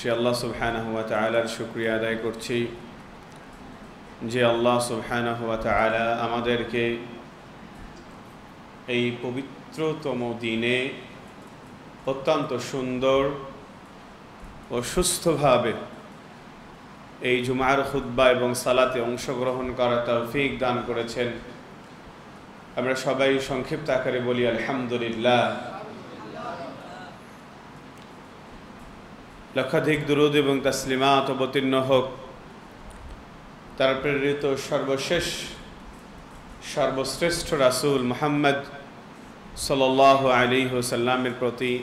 সে আল্লাহ সুবহানাহু ওয়া তাআলার শুকরিয়া আদায় করছি যে আল্লাহ সুবহানাহু ওয়া তাআলা আমাদেরকে এই পবিত্রতম দিনে অত্যন্ত সুন্দর ও সুস্থভাবে এই জুমার খুতবা এবং সালাতে অংশগ্রহণ করার তৌফিক দান করেছেন। আমরা সবাই সংক্ষিপ্ত আকারে বলি আলহামদুলিল্লাহ। লক্ষাধিক দুরূদ এবং তাসলিমাত অবতীর্ণ হোক তার প্রেরিত সর্বশ্রেষ্ঠ রাসূল মুহাম্মদ সাল্লাল্লাহু আলাইহি ওয়াসাল্লামের প্রতি,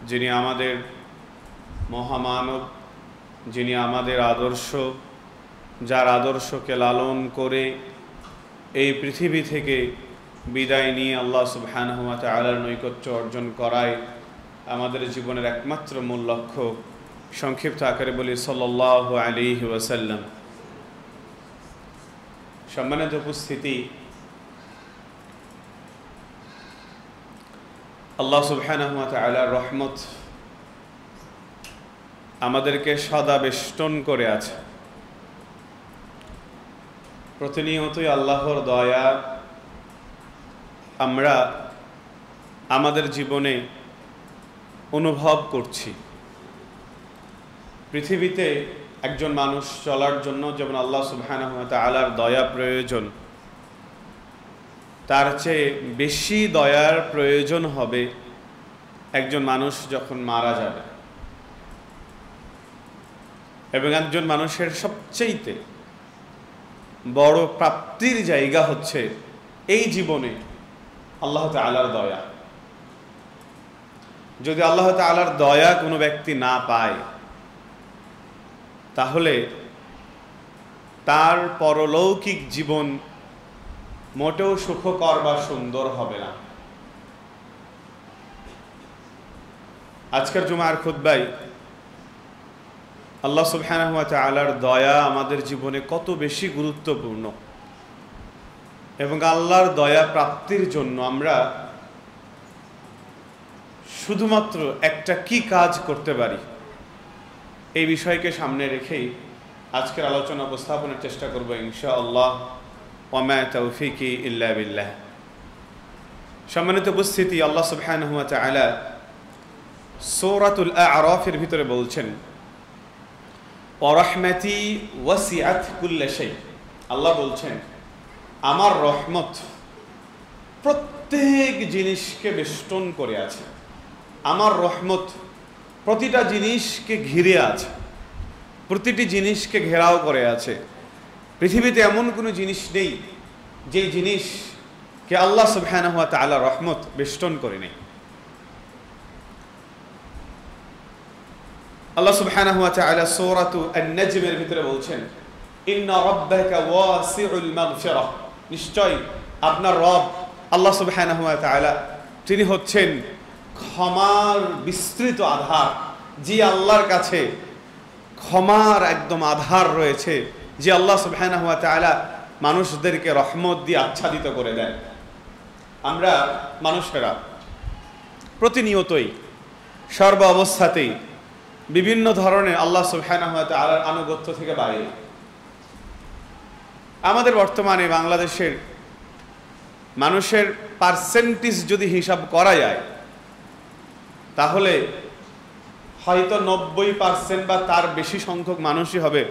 যিনি আমাদের মহামানব, যিনি আমাদের আদর্শ, যার আদর্শকে লালন করে এই পৃথিবী থেকে বিদায় নিয়ে আল্লাহ সুবহানাহু ওয়া তাআলার নৈকট্য অর্জন করায় আমাদের জীবনের একমাত্র মূল লক্ষ্য। সংক্ষিপ্ত আকারে বলি সাল্লাল্লাহু আলাইহি ওয়াসাল্লাম। সম্মানিত উপস্থিতি, আল্লাহ সুবহানাহু ওয়া তাআলার রহমত আমাদেরকে সদা বেষ্টন করে আছে। প্রতিনিয়তই আল্লাহর দয়া আমরা আমাদের জীবনে অনুভব করছি। পৃথিবীতে একজন মানুষ চলার জন্য যেমন আল্লাহ সুবহানাহু ওয়া তাআলার দয়া প্রয়োজন, তার চেয়ে বেশি দয়ার প্রয়োজন হবে একজন মানুষ যখন মারা যাবে। এবং একজন মানুষের সবচেয়ে বড় প্রাপ্তির জায়গা হচ্ছে এই জীবনে আল্লাহ তাআলার দয়া। যদি আল্লাহ তাআলার দয়া কোনো ব্যক্তি না পায়, তাহলে তার পরলৌকিক জীবন মোটেও সুখকর বা সুন্দর হবে না। আজকের জুমার খুতবায় আল্লাহ সুবহানাহু ওয়া তাআলার দয়া আমাদের জীবনে কত বেশি গুরুত্বপূর্ণ এবং আল্লাহর দয়া প্রাপ্তির জন্য আমরা শুধুমাত্র একটা কি কাজ করতে পারি, এই বিষয়কে সামনে রেখেই আজকের আলোচনা উপস্থাপনের চেষ্টা করব ইনশাআল্লাহ। ওয়া মা তাওফীকি ইল্লা বিল্লাহ। সম্মানিত উপস্থিতি, আল্লাহ সুবহানাহু ওয়া তাআলা সূরাতুল আ'রাফের ভিতরে বলছেন, ওয়া রাহমাতি ওয়াসিআত কুল্লা শাই। আল্লাহ বলছেন, আমার রহমত প্রত্যেক জিনিসকে বেষ্টন করে আছে। আমার রহমত প্রতিটা জিনিসকে ঘিরে আছে, প্রতিটি জিনিসকে ঘেরাও করে আছে। পৃথিবীতে এমন কোনো জিনিস নেই যে জিনিসকে আল্লাহ সুবহানাহু ওয়া তাআলা রহমত বেষ্টন করে নেই। আল্লাহ সুবহানাহু ওয়া তাআলা সূরাতু আন-নাজমের ভিতরে বলছেন, ইন্না রাব্বাকা ওয়াসিউল মাগফিরাহ। নিশ্চয় আপনার রব আল্লাহ সুবহানাহু ওয়া তাআলা তিনি হচ্ছেন ক্ষমার বিস্তৃত আধার। যে আল্লাহর কাছে ক্ষমার একদম আধার রয়েছে, যে আল্লাহ সুবহানাহু ওয়া তাআলা মানুষদেরকে রহমত দিয়ে আচ্ছাদিত করে দেন। আমরা মানুষেরা প্রতিনিয়তই সর্ব অবস্থাতেই বিভিন্ন ধরনের আল্লাহ সুবহানাহু ওয়া তাআলার আনুগত্য থেকে বাইরে। আমাদের বর্তমানে বাংলাদেশের মানুষের পার্সেন্টেজ যদি হিসাব করা যায়, তাহলে হয়তো 90% বা তার বেশি সংখ্যক মানুষই হবে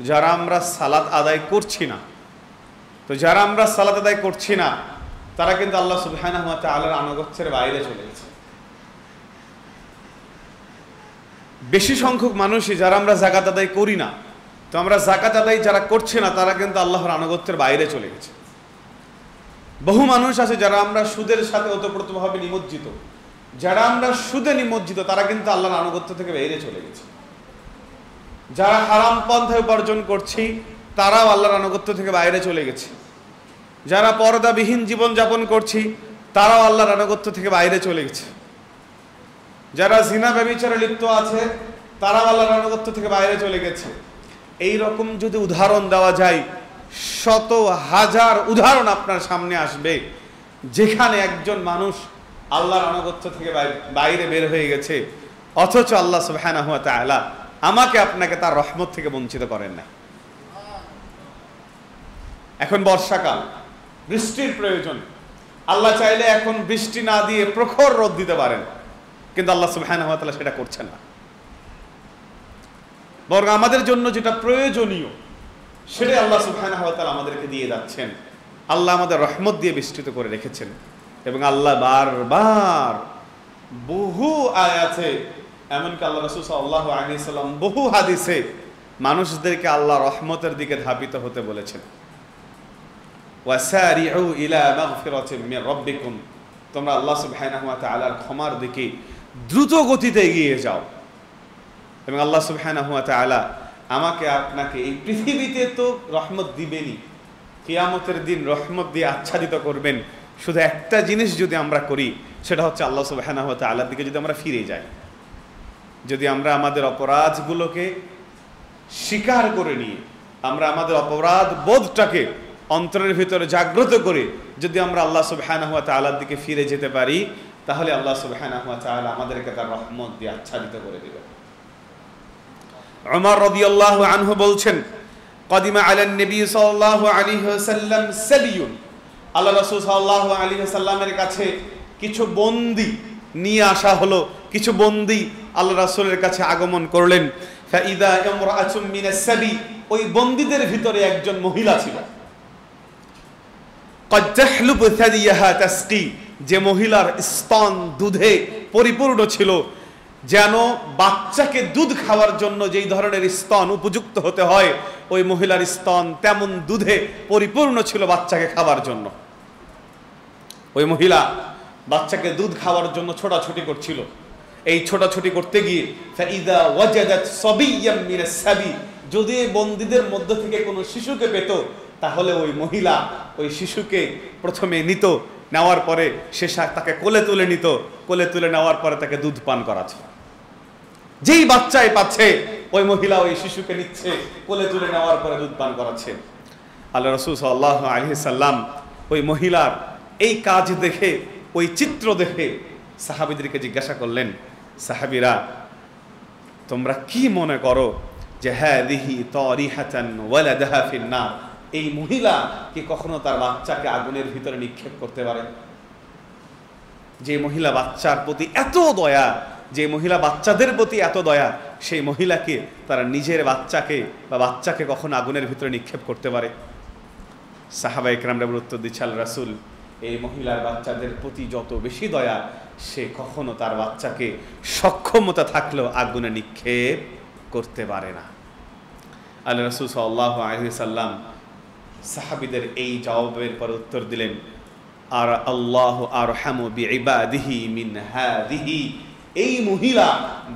যারা আমরা সালাত আদায় করছি না। তো যারা আমরা সালাত আদায় করছি না, তারা কিন্তু আল্লাহ সুবহানাহু ওয়া তাআলার আনুগত্যের বাইরে চলে গেছে। বেশি সংখ্যক মানুষই যারা আমরা যাকাত আদায় করি না, তো আমরা যাকাত আদায় যারা করছে না, তারা কিন্তু আল্লাহর আনুগত্যের বাইরে চলে গেছে। বহু মানুষ আছে যারা আমরা সুদের সাথে ওতপ্রোতভাবে নিমজ্জিত, যারা আমরা সুদে নিমজ্জিত, তারা কিন্তু আল্লাহর আনুগত্য থেকে বাইরে চলে গেছে। যারা হারাম পন্থায় উপার্জন করছি, তারাও আল্লাহর আনুগত্য থেকে বাইরে চলে গেছে। যারা পর্দাবিহীন জীবন যাপন করছি, তারাও আল্লাহর আনুগত্য থেকে বাইরে চলে গেছে। যারা জিনা ব্যভিচারে লিপ্ত আছে, তারাও আল্লাহর আনুগত্য থেকে বাইরে চলে গেছে। এই রকম যদি উদাহরণ দেওয়া যায়, শত হাজার উদাহরণ আপনার সামনে আসবে যেখানে একজন মানুষ আল্লাহর আনুগত্য থেকে বাইরে বের হয়ে গেছে, অথচ আল্লাহ সুবহানাহু ওয়া তাআলা আমাকে আপনাকে তার রহমত থেকে বঞ্চিত করেন না। এখন বর্ষাকাল, বৃষ্টির প্রয়োজন। আল্লাহ চাইলে এখন বৃষ্টি না দিয়ে প্রখর রোদ দিতে পারেন, কিন্তু আল্লাহ সুবহানাহু ওয়া তাআলা সেটা করছেন না। বরং আমাদের জন্য যেটা প্রয়োজনীয় সেটাই আল্লাহ সুবহানাহু ওয়া তাআলা আমাদেরকে দিয়ে যাচ্ছেন। আল্লাহ আমাদের রহমত দিয়ে বিস্তৃত করে রেখেছেন, এবং আল্লাহ বারবার বহু আয়াতে, এমনকি আল্লাহ রাসূল সাল্লাল্লাহু আলাইহি সাল্লাম বহু হাদিসে মানুষদেরকে আল্লাহ রহমতের দিকে ধাবিত হতে বলেছেন। ওয়াসারিউ ইলা মাগফিরাতিন মির রাব্বিকুম, তোমরা আল্লাহ সুবহানাহু ওয়া তাআলার ক্ষমার দিকে দ্রুত গতিতে এগিয়ে যাও। এবং আল্লাহ সুবহানাহু ওয়া তাআলা আমাকে আপনাকে এই পৃথিবীতে তো রহমত দিবেনই, কিয়ামতের দিন রহমত দিয়ে আচ্ছাদিত করবেন। শুধু একটা জিনিস যদি আমরা করি, সেটা হচ্ছে আল্লাহ সুবহানাহু ওয়া তাআলার দিকে যদি আমরা ফিরে যাই, যদি আমরা আমাদের অপরাধগুলোকে স্বীকার করে নিয়ে, আমরা আমাদের অপরাধ বোধটাকে অন্তরের ভিতরে জাগ্রত করে যদি আমরা আল্লাহ সুবহানাহু ওয়া তাআলার দিকে ফিরে যেতে পারি, তাহলে আল্লাহ সুবহানাহু ওয়া তাআলা আমাদেরকে তার রহমত দিয়ে আচ্ছাদিত করে দিবেন। উমর রাদিয়াল্লাহু আনহু বলছেন, কদিমা আলান নবী সাল্লাল্লাহু আলাইহি ওয়াসাল্লাম সাবিয়ুন, আল্লাহ রাসূল সাল্লাল্লাহু আলাইহি ওয়াসাল্লামের কাছে কিছু বন্দী নিয়ে আসা হলো। কিছু বন্দী আল্লাহ রাসূলের কাছে আগমন করলেন। ফাইদা ইমরাআতুম মিনাস সাবি, ওই বন্দীদের ভিতরে একজন মহিলা ছিল। ক্বাদ তাহলুবু সাদিয়াহা তাসকি, যে মহিলার স্তন দুধে পরিপূর্ণ ছিল, যেন বাচ্চাকে দুধ খাওয়ার জন্য যেই ধরনের স্তন উপযুক্ত হতে হয়, ওই মহিলার স্তন তেমন দুধে পরিপূর্ণ ছিল বাচ্চাকে খাওয়ার জন্য। ওই মহিলা বাচ্চাকে দুধ খাওয়ার জন্য ছোটাছুটি করছিল। এই ছোটাছুটি করতে গিয়ে ফাইদা ওয়াজাদাত সাবিয়্যাম মিনাস সাবি, যদি বন্দীদের মধ্য থেকে কোনো শিশুকে পেত, তাহলে ওই মহিলা ওই শিশুকে প্রথমে নিত, নেওয়ার পরে সে তাকে কোলে তুলে নিত, কোলে তুলে নেওয়ার পরে তাকে দুধ পান করাচ্ছে। যেই বাচ্চাই পাচ্ছে, ওই মহিলা ওই শিশুকে নিচ্ছে, কোলে তুলে নেওয়ার পরে দুধ পান করাচ্ছে। আল্লাহ রাসূল সাল্লাল্লাহু আলাইহি সাল্লাম ওই মহিলার এই কাজ দেখে, ওই চিত্র দেখে সাহাবীদেরকে জিজ্ঞাসা করলেন, সাহাবীরা তোমরা কি মনে করো যে হাদিহি তারিহাতান ওয়ালাদাহা ফিন্নার, এই মহিলা কি কখনো তার বাচ্চাকে আগুনের ভিতরে নিক্ষেপ করতে পারে? যে মহিলা বাচ্চার প্রতি এত দয়া, যে মহিলা বাচ্চাদের প্রতি এত দয়া, সেই মহিলাকে তারা নিজের বাচ্চাকে বা বাচ্চাকে কখনো আগুনের ভিতরে নিক্ষেপ করতে পারে? সাহাবায়ে কেরামরা উত্তর দিচ্ছে, আল্লাহ রাসূল, এই মহিলার বাচ্চাদের প্রতি যত বেশি দয়া, সে কখনো তার বাচ্চাকে সক্ষমতা থাকলেও আগুনে নিক্ষেপ করতে পারে না। আল্লাহ রাসূল সাল্লাল্লাহু আলাইহি সাল্লাম সাহাবীদের এই জবাবের পর উত্তর দিলেন, আর আল্লাহু আরহামু বিইবাদিহি মিন হাদিহি, এই মহিলা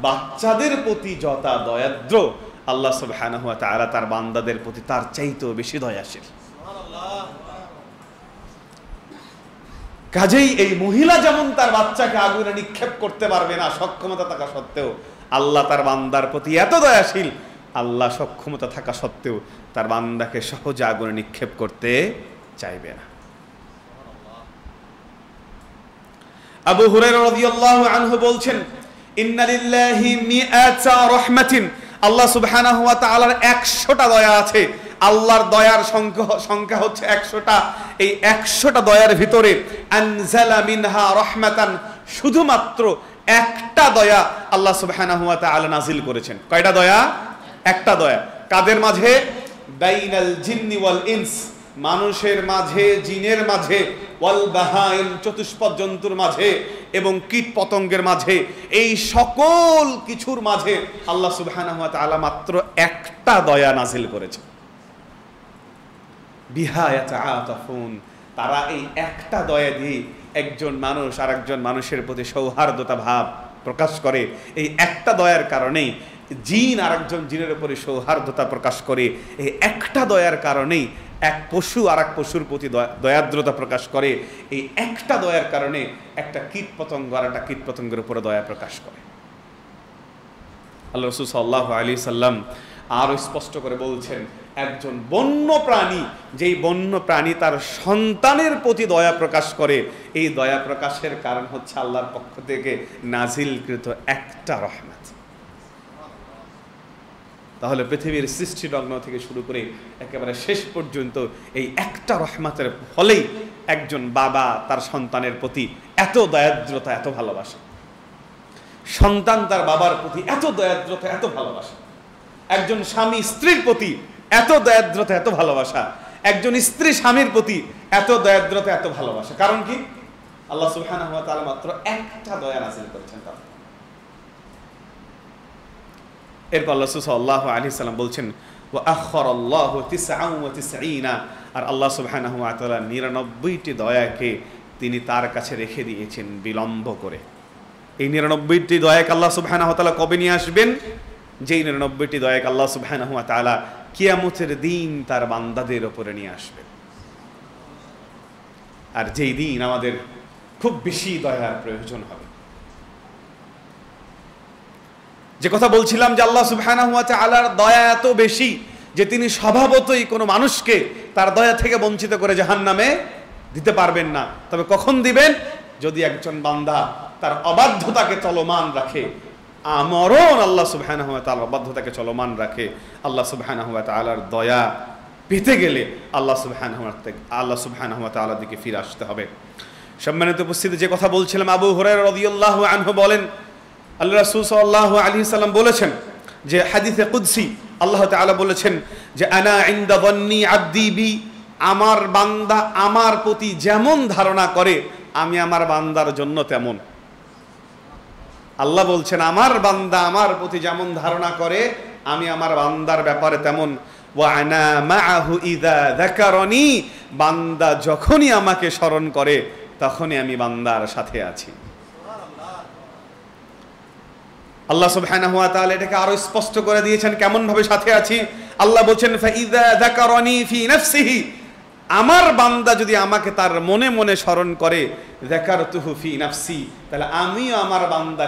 বাচ্চাদের প্রতি যত দয়াদ্র, আল্লাহ সুবহানাহু ওয়া তাআলা তার বান্দাদের প্রতি তার চাইতেও বেশি দয়াশীল। কাজেই এই মহিলা যেমন তার বাচ্চাকে আগুনে নিক্ষেপ করতে পারবে না সক্ষমতা থাকা সত্ত্বেও, আল্লাহ তার বান্দার প্রতি এত দয়াশীল, আল্লাহ সক্ষমতা থাকা সত্ত্বেও তার বান্দাকে সহজে আগুনে নিক্ষেপ করতে চাইবে না। আবু হুরায়রা রাদিয়াল্লাহু আনহু বলছেন, ইন্না লিল্লাহি মিআতা রাহমাতিন, আল্লাহ সুবহানাহু ওয়া তাআলার 100টা দয়া আছে। আল্লাহর দয়ার সংখ্যা হচ্ছে 100টা। এই 100টা দয়ার ভিতরে আনজালা মিনহা রাহমাতান, শুধুমাত্র একটা দয়া আল্লাহ সুবহানাহু ওয়া তাআলা নাজিল করেছেন। কয়টা দয়া? একটা দয়া। কাদের মাঝে? বাইনাল জিন্নি ওয়াল ইনস, মানুষের মাঝে, জিনের মাঝে, ওয়াল বাহাইম, চতুষ্পদ জন্তুর মাঝে, এবং কীট পতঙ্গের মাঝে, এই সকল কিছুর মাঝে আল্লাহ সুবহানাহু ওয়া তাআলা মাত্র একটা দয়া নাজিল করেছেন। বিহা ইয়াতাআতাফুন, তারা এই একটা দয়া দিয়ে একজন মানুষ আর একজন মানুষের প্রতি সৌহার্দ্যতা ভাব প্রকাশ করে। এই একটা দয়ার কারণেই জিন আর একজন জিনের উপরে সৌহার্দ্যতা প্রকাশ করে। এই একটা দয়ার কারণেই এক পশু আর এক পশুর প্রতি দয়াদ্রতা প্রকাশ করে। এই একটা দয়ার কারণে একটা কীট পতঙ্গ আর একটা কীট পতঙ্গের উপরে দয়া প্রকাশ করে। আল্লাহ রাসূল সাল্লাল্লাহু আলাইহি সাল্লাম আরো স্পষ্ট করে বলছেন, একজন বন্য প্রাণী, যেই বন্য প্রাণী তার সন্তানের প্রতি দয়া প্রকাশ করে, এই দয়া প্রকাশের কারণ হচ্ছে আল্লাহর পক্ষ থেকে নাজিলকৃত একটা রহমত। তাহলে পৃথিবীর সৃষ্টিলগ্ন থেকে শুরু করে একেবারে শেষ পর্যন্ত এই একটা রহমতের ফলেই একজন বাবা তার সন্তানের প্রতি এত দয়াদ্রতা, এত ভালোবাসা, সন্তান তার বাবার প্রতি এত দয়াদ্রতা, এত ভালোবাসা, একজন স্বামী স্ত্রীর প্রতি এত দয়াদ্রতা, এত ভালোবাসা, একজন স্ত্রী স্বামীর প্রতি এত দয়াদ্রতা, এত ভালোবাসা। কারণ কি? আল্লাহ সুবহানাহু ওয়া তাআলা মাত্র একটা দয়া নাযিল করেছেন তার। এরপর আল্লাহ সাল্লাল্লাহু আলাইহি সাল্লাম বলছেন ওয়া আখারাল্লাহু 99 আর আল্লাহ সুবহানাহু ওয়া তাআলা 99টি দয়াকে তিনি তার কাছে রেখে দিয়েছেন বিলম্ব করে। এই 99টি দয়াকে আল্লাহ সুবহানাহু ওয়া তাআলা কবে নিয়ে আসবেন? যেই 99টি দয়াকে আল্লাহ সুবহানাহু ওয়া তাআলা কিয়ামতের দিন তার বান্দাদের উপরে নিয়ে আসবেন। আর যেই দিন আমাদের খুব বেশি দয়ার প্রয়োজন হবে। যে কথা বলছিলাম যে আল্লাহ সুবহানাহু ওয়া তাআলার দয়া এত বেশি যে তিনি স্বভাবতই কোনো মানুষকে তার দয়া থেকে বঞ্চিত করে জাহান্নামে দিতে পারবেন না। তবে কখন দিবেন? যদি একজন বান্দা তার অবাধ্যতাকে চলমান রাখে, আমরণ আল্লাহ সুবহানাহু ওয়া তাআলার অবাধ্যতাকে চলমান রাখে। আল্লাহ সুবহানাহু ওয়া তাআলার দয়া পেতে গেলে আল্লাহ সুবহানাহু ওয়া তাআলার দিকে ফিরে আসতে হবে। সম্মানিত উপস্থিতি, যে কথা বলছিলাম, আবু হুরায়রা রাদিয়াল্লাহু আনহু বলেন আল্লাহ রাসূল সাল্লাল্লাহু আলাইহি সাল্লাম বলেছেন যে হাদিসে কুদসি আল্লাহ তাআলা বলেছেন যে আনা ইনদা যান্নি আবদি বি, আমার বান্দা আমার প্রতি যেমন ধারণা করে আমি আমার বান্দার জন্য তেমন। আল্লাহ বলছেন আমার বান্দা আমার প্রতি যেমন ধারণা করে আমি আমার বান্দার ব্যাপারে তেমন। ওয়া আনা মাআহু ইযা যাকারানি, বান্দা যখনই আমাকে স্মরণ করে তখনই আমি বান্দার সাথে আছি। আল্লাহ সুবহানাহু ওয়া তাআলা এটাকে আরো স্পষ্ট করে দিয়েছেন কেমন ভাবে সাথে আছি। আল্লাহ বলছেন ফাইযা যাকারানি ফি নাফসিহি, আমার বান্দা যদি আমাকে তার মনে মনে স্মরণ করে যাকারতুহু ফি নাফসি, তাহলে আমিও আমার বান্দা